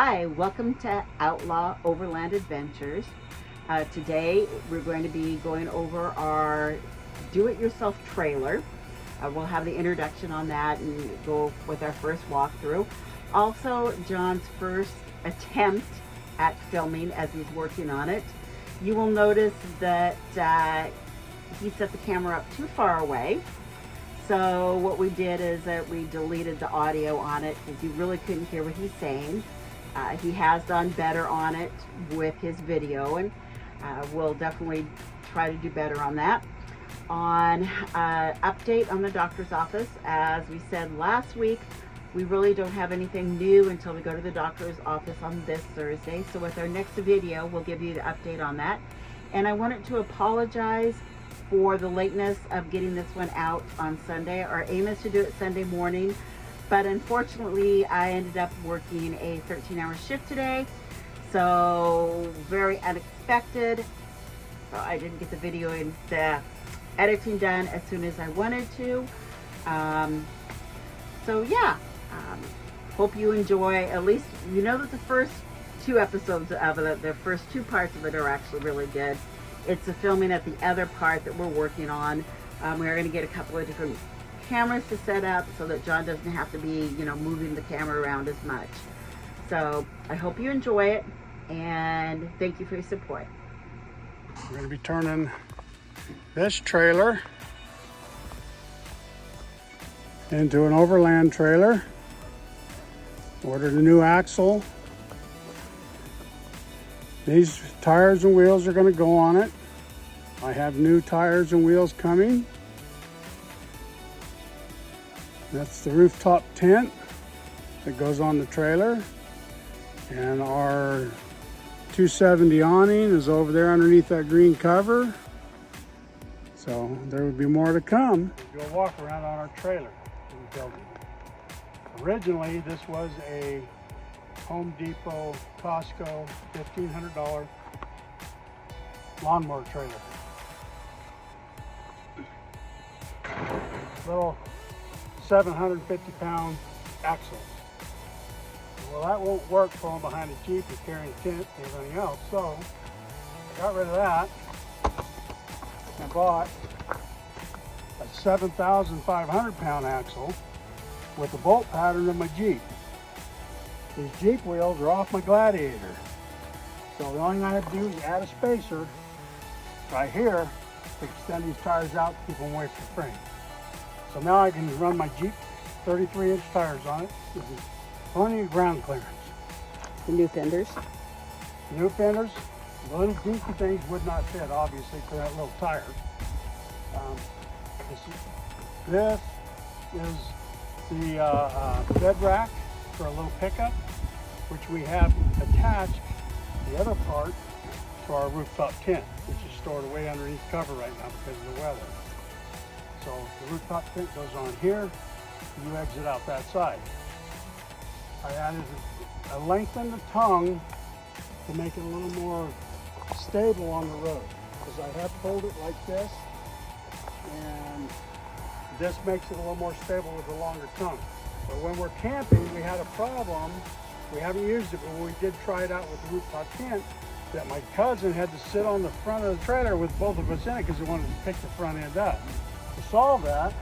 Hi, welcome to Outlaw Overland Adventures. Today we're going to be going over our do-it-yourself trailer. We'll have the introduction on that and go with our first walkthrough. Also, John's first attempt at filming as he's working on it. You will notice that he set the camera up too far away. So what we did is that we deleted the audio on it because you really couldn't hear what he's saying. He has done better on it with his video, and we'll definitely try to do better on that. On update on the doctor's office, as we said last week, we really don't have anything new until we go to the doctor's office on this Thursday. So with our next video, we'll give you the update on that. And I wanted to apologize for the lateness of getting this one out on Sunday. Our aim is to do it Sunday morning, but unfortunately I ended up working a 13-hour shift today, so very unexpected. So I didn't get the video and the editing done as soon as I wanted to. So yeah, hope you enjoy. At least you know that the first two episodes of it, the first two parts of it are actually really good. It's the filming at the other part that we're working on. We're going to get a couple of different cameras to set up so that John doesn't have to be, moving the camera around as much. So I hope you enjoy it, and thank you for your support. We're going to be turning this trailer into an overland trailer. Ordered a new axle. These tires and wheels are going to go on it. I have new tires and wheels coming. That's the rooftop tent that goes on the trailer. And our 270 awning is over there underneath that green cover. So there will be more to come. We'll do a walk around on our trailer in the building. Originally, this was a Home Depot, Costco, $1,500 lawnmower trailer. Little 750-pound axle. Well, that won't work pulling behind a Jeep and carrying a tent and everything else, so I got rid of that and bought a 7,500-pound axle with the bolt pattern of my Jeep. These Jeep wheels are off my Gladiator. So the only thing I have to do is add a spacer right here to extend these tires out to keep them away from the frame. So now I can run my Jeep 33-inch tires on it. This is plenty of ground clearance. The new fenders. New fenders. The little dinky things would not fit, obviously, for that little tire. This is the bed rack for a little pickup, which we have attached the other part to our rooftop tent, which is stored away underneath cover right now because of the weather. So the rooftop tent goes on here, you exit out that side. I added a lengthened tongue to make it a little more stable on the road, because I have pulled it like this, and this makes it a little more stable with a longer tongue. But when we're camping, we had a problem. We haven't used it, but when we did try it out with the rooftop tent, that my cousin had to sit on the front of the trailer with both of us in it because he wanted to pick the front end up. To solve that,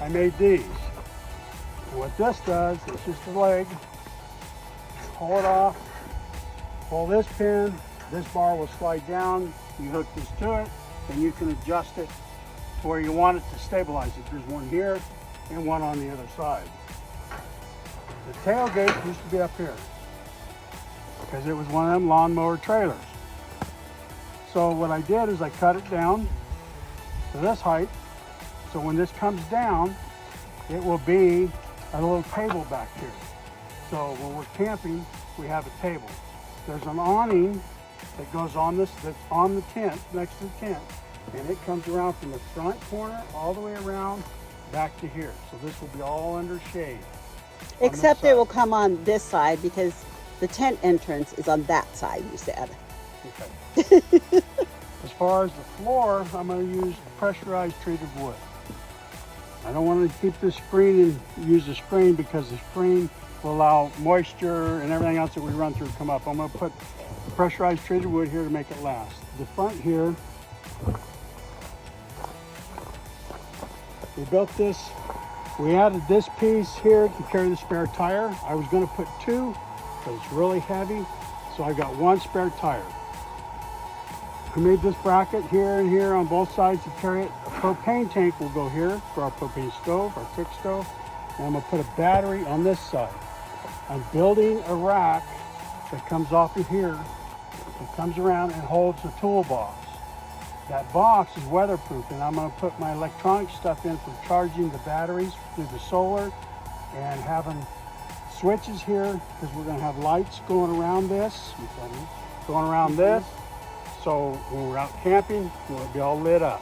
I made these. And what this does, it's just a leg. Pull it off, pull this pin, this bar will slide down, you hook this to it, and you can adjust it to where you want it to stabilize it. There's one here and one on the other side. The tailgate used to be up here because it was one of them lawnmower trailers. So what I did is I cut it down to this height, so when this comes down, it will be a little table back here. So when we're camping, we have a table. There's an awning that goes on this, that's on the tent, next to the tent, and it comes around from the front corner all the way around back to here. So this will be all under shade. Except it will come on this side because the tent entrance is on that side, you said. Okay. As far as the floor, I'm going to use pressurized treated wood. I don't want to keep the screen and use the screen because the screen will allow moisture and everything else that we run through to come up. I'm going to put pressurized treated wood here to make it last. The front here, we built this. We added this piece here to carry the spare tire. I was going to put two, but it's really heavy, so I got one spare tire. I made this bracket here and here on both sides to carry it. A propane tank will go here for our propane stove, our cook stove. And I'm going to put a battery on this side. I'm building a rack that comes off of here. It comes around and holds the toolbox. That box is weatherproof, and I'm going to put my electronic stuff in for charging the batteries through the solar, and having switches here because we're going to have lights going around this, so when we're out camping, we'll be all lit up.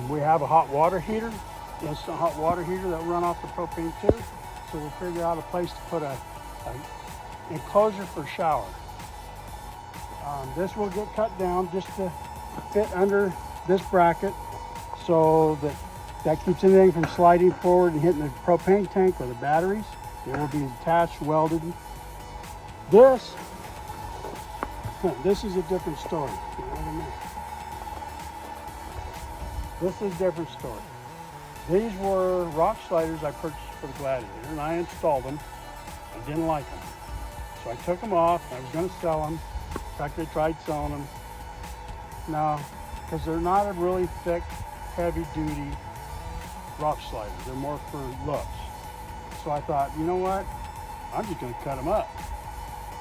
We have a hot water heater, instant hot water heater that will run off the propane too. So we'll figure out a place to put a enclosure for shower. This will get cut down just to fit under this bracket, so that keeps anything from sliding forward and hitting the propane tank or the batteries. It will be attached, welded. This is a different story. This is a different story. These were rock sliders I purchased for the Gladiator, and I installed them. I didn't like them, so I took them off. I was going to sell them. In fact, I tried selling them. No, because they're not a really thick, heavy-duty rock slider. They're more for looks. So I thought, you know what? I'm just going to cut them up.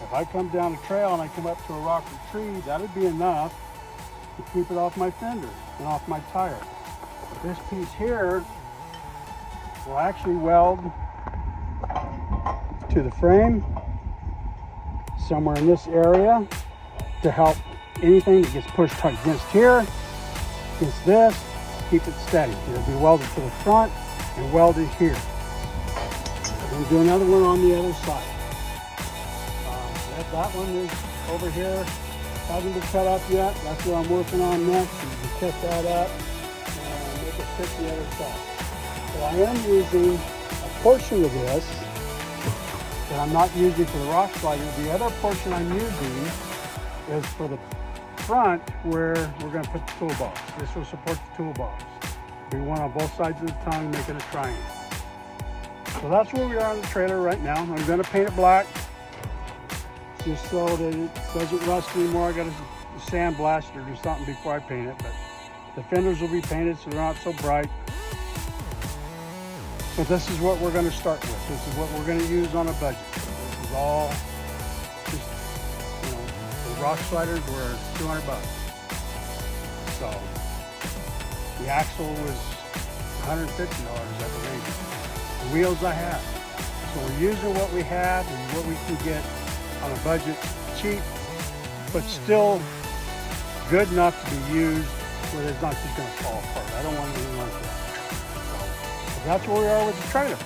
If I come down a trail and I come up to a rock or tree, that'd be enough to keep it off my fender and off my tire. This piece here will actually weld to the frame somewhere in this area to help anything that gets pushed against here, against this, keep it steady. It'll be welded to the front and welded here. And do another one on the other side. That one is over here. Hasn't been cut up yet. That's what I'm working on next, is to cut that up and make it fit the other side. So I am using a portion of this that I'm not using for the rock slider. The other portion I'm using is for the front, where we're going to put the toolbox. This will support the toolbox. Be one on both sides of the tongue, making a triangle. So that's where we are on the trailer right now. I'm going to paint it black, just so that it doesn't rust anymore. I got to sandblast it or do something before I paint it, but the fenders will be painted so they're not so bright. But this is what we're going to start with. This is what we're going to use on a budget. This is all just, the rock sliders were $200. So the axle was $150 at the range. The wheels I have. So we're using what we have and what we can get on a budget, cheap, but still good enough to be used where it's not just going to fall apart. I don't want anything like that. But that's where we are with the trailer.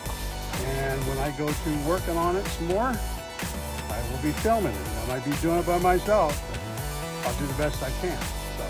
And when I go to working on it some more, I will be filming it. I might be doing it by myself, but I'll do the best I can. So.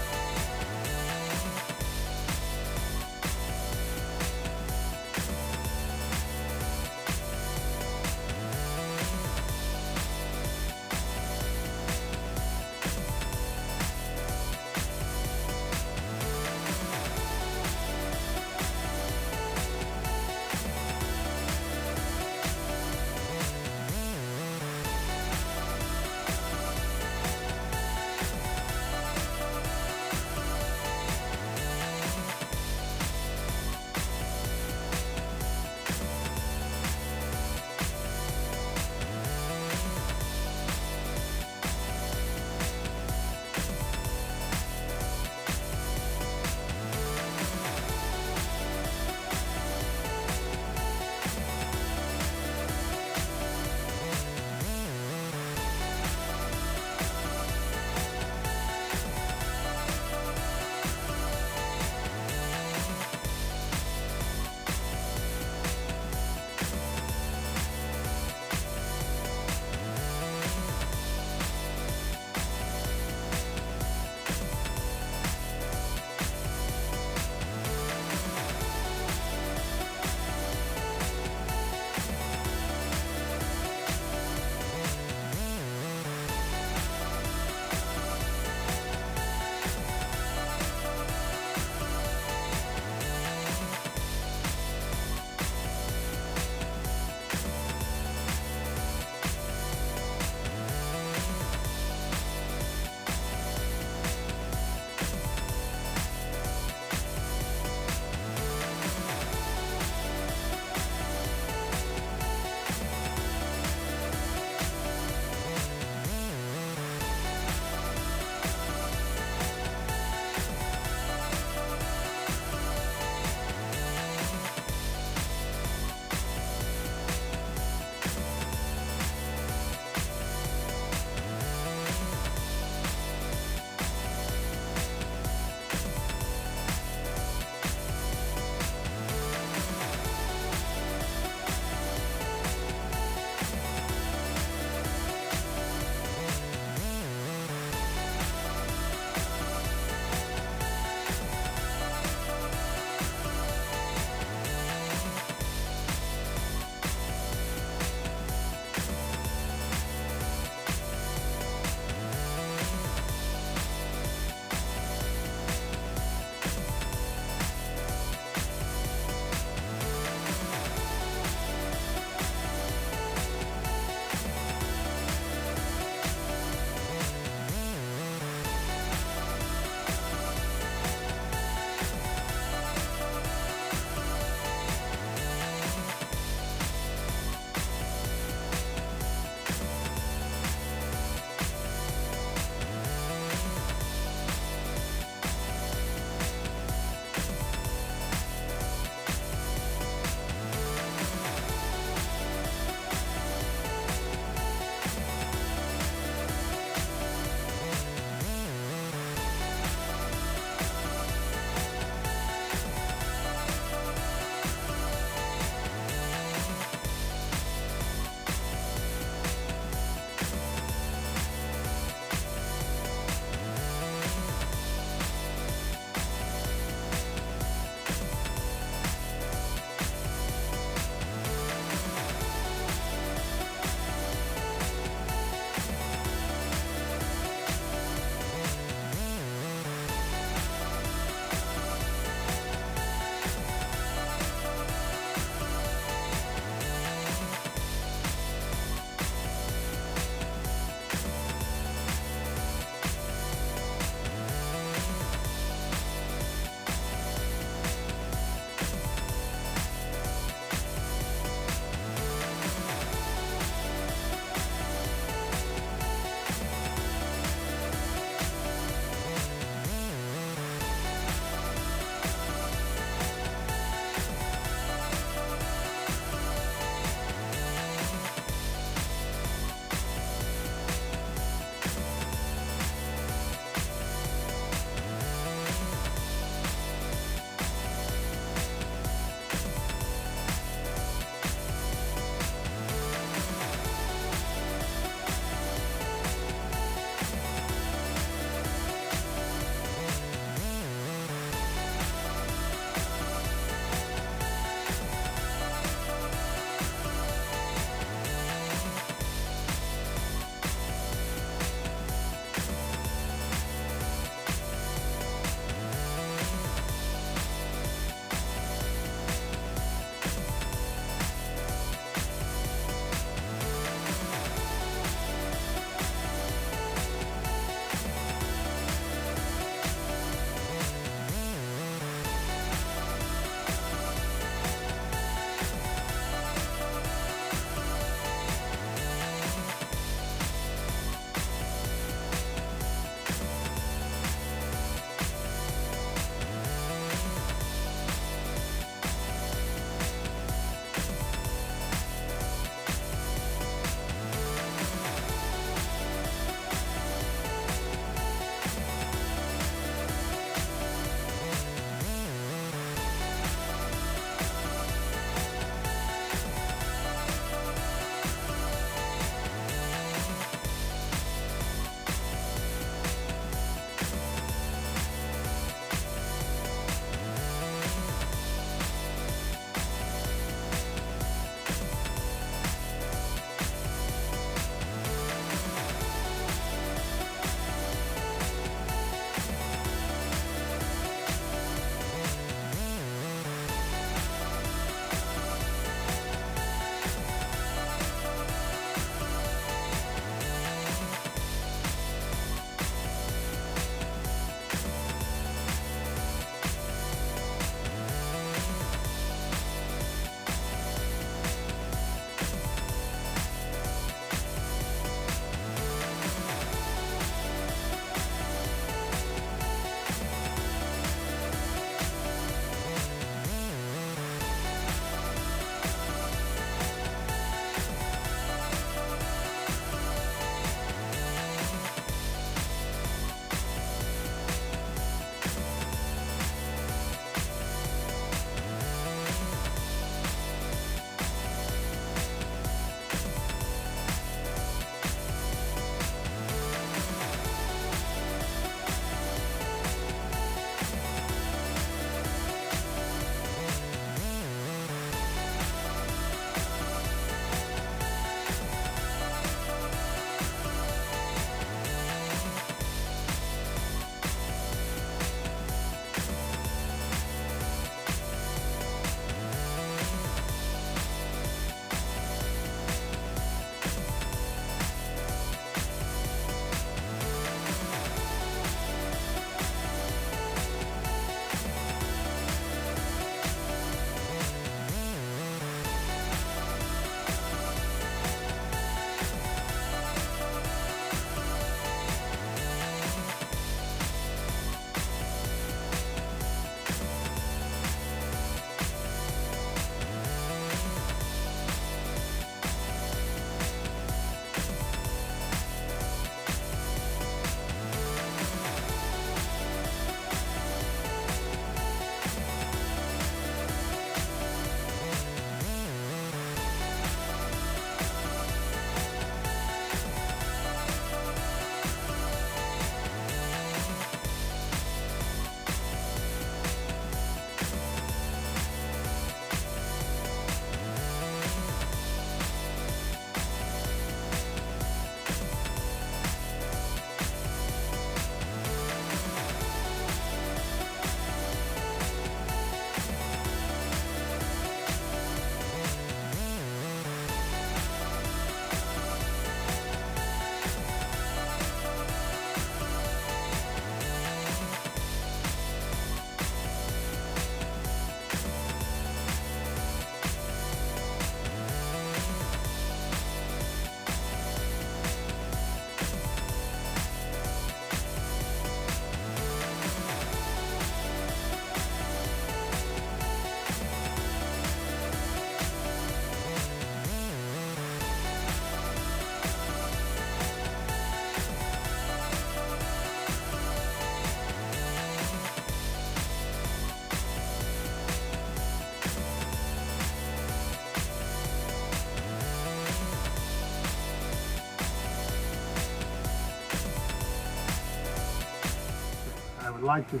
like to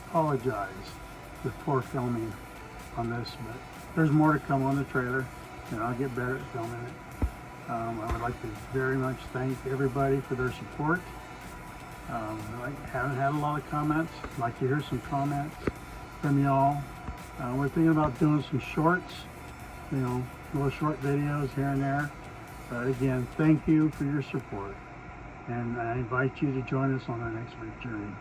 apologize for poor filming on this, but there's more to come on the trailer, and I'll get better at filming it. I would like to very much thank everybody for their support. I haven't had a lot of comments. I'd like to hear some comments from y'all. We're thinking about doing some shorts, little short videos here and there. But again, thank you for your support. And I invite you to join us on our next week's journey.